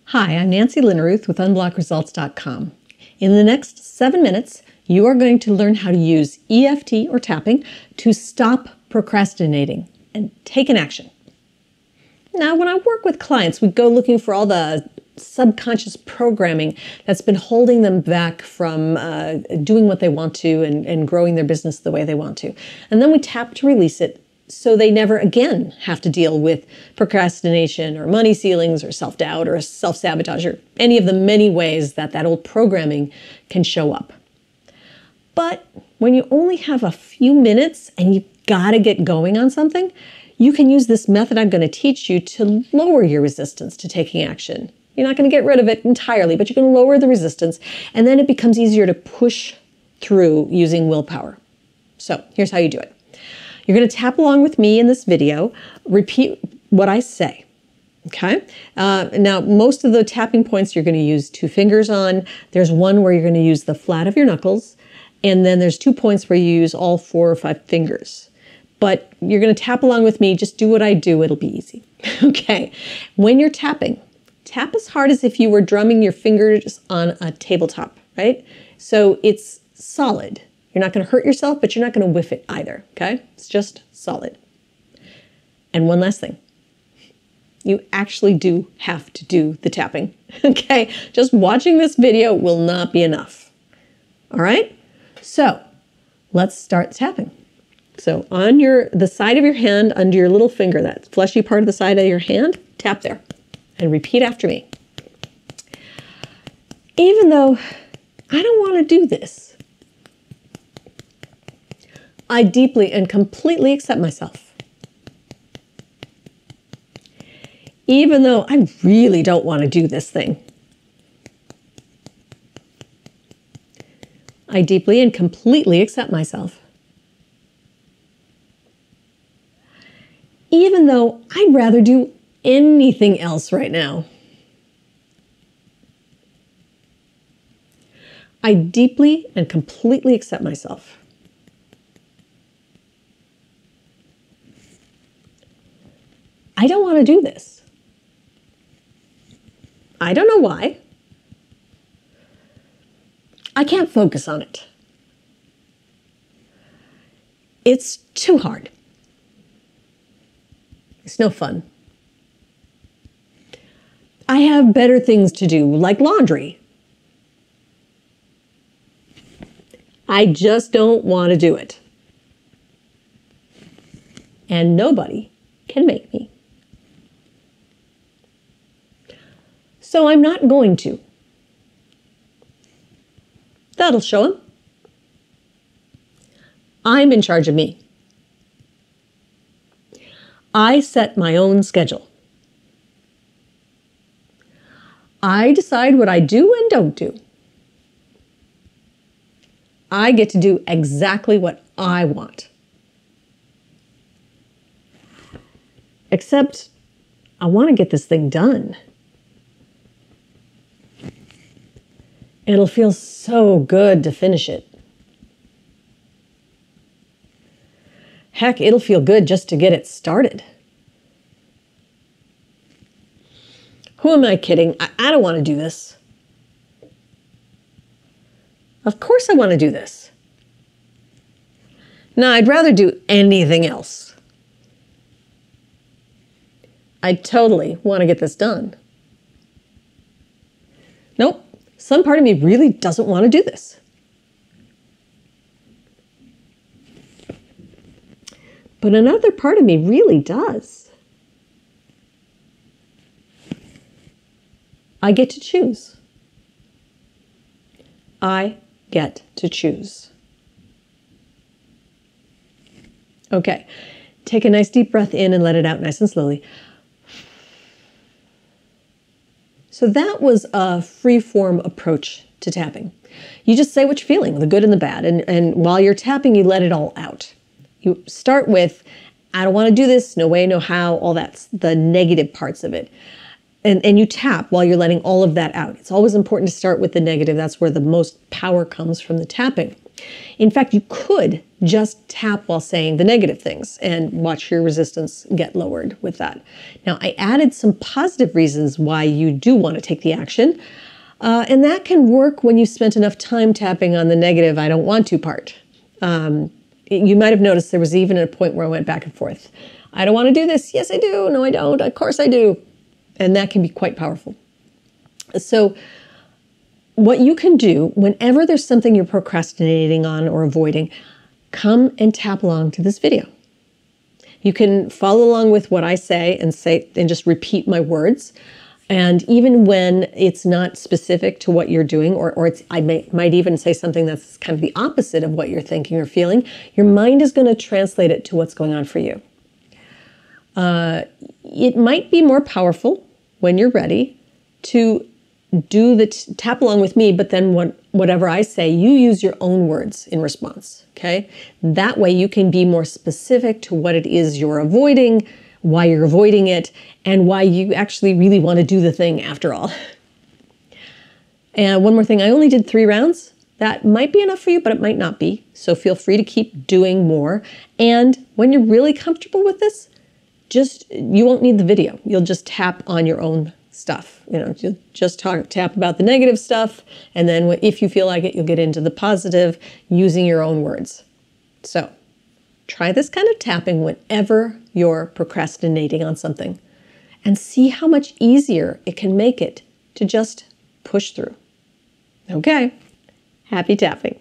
Hi, I'm Nancy Linneruth with unblockresults.com. In the next 7 minutes, you are going to learn how to use EFT or tapping to stop procrastinating and take an action. Now, when I work with clients, we go looking for all the subconscious programming that's been holding them back from doing what they want to and growing their business the way they want to. And then we tap to release it so they never again have to deal with procrastination or money ceilings or self-doubt or self-sabotage or any of the many ways that that old programming can show up. But when you only have a few minutes and you gotta get going on something, you can use this method I'm going to teach you to lower your resistance to taking action. You're not going to get rid of it entirely, but you can lower the resistance, and then it becomes easier to push through using willpower. So here's how you do it. You're going to tap along with me in this video, repeat what I say, okay? Now, most of the tapping points you're going to use 2 fingers on. There's one where you're going to use the flat of your knuckles, and then there's 2 points where you use all 4 or 5 fingers. But you're going to tap along with me. Just do what I do. It'll be easy. Okay. When you're tapping, tap as hard as if you were drumming your fingers on a tabletop, right? So it's solid. You're not going to hurt yourself, but you're not going to whiff it either, okay? It's just solid. And one last thing. You actually do have to do the tapping, okay? Just watching this video will not be enough. All right? So let's start tapping. So on the side of your hand, under your little finger, that fleshy part of the side of your hand, tap there and repeat after me. Even though I don't want to do this, I deeply and completely accept myself. Even though I really don't want to do this thing, I deeply and completely accept myself. Even though I'd rather do anything else right now. I deeply and completely accept myself. I don't want to do this. I don't know why. I can't focus on it. It's too hard. It's no fun. I have better things to do, like laundry. I just don't want to do it. And nobody can make me. So I'm not going to. That'll show him. I'm in charge of me. I set my own schedule. I decide what I do and don't do. I get to do exactly what I want. Except I want to get this thing done. It'll feel so good to finish it. Heck, it'll feel good just to get it started. Who am I kidding? I don't want to do this. Of course I want to do this. No, I'd rather do anything else. I totally want to get this done. Nope. Some part of me really doesn't want to do this. But another part of me really does. I get to choose. I get to choose. Okay, take a nice deep breath in and let it out nice and slowly. So that was a free-form approach to tapping. You just say what you're feeling, the good and the bad, and while you're tapping, you let it all out. You start with, I don't want to do this, no way, no how, all that's the negative parts of it. And you tap while you're letting all of that out. It's always important to start with the negative. That's where the most power comes from the tapping. In fact, you could just tap while saying the negative things and watch your resistance get lowered with that. Now, I added some positive reasons why you do want to take the action, and that can work when you spent enough time tapping on the negative I don't want to part. You might have noticed there was even a point where I went back and forth. I don't want to do this. Yes, I do. No, I don't. Of course I do. And that can be quite powerful. So what you can do whenever there's something you're procrastinating on or avoiding, come and tap along to this video. You can follow along with what I say and just repeat my words. And even when it's not specific to what you're doing, I might even say something that's kind of the opposite of what you're thinking or feeling, your mind is going to translate it to what's going on for you. It might be more powerful when you're ready to do the tap along with me, but then whatever I say, you use your own words in response, okay? That way you can be more specific to what it is you're avoiding, why you're avoiding it, and why you actually really want to do the thing after all. And one more thing, I only did 3 rounds. That might be enough for you, but it might not be. So feel free to keep doing more. And when you're really comfortable with this, you won't need the video. You'll just tap on your own stuff. You'll just tap about the negative stuff. And then if you feel like it, you'll get into the positive using your own words. So try this kind of tapping whenever you're procrastinating on something and see how much easier it can make it to just push through. Okay, happy tapping.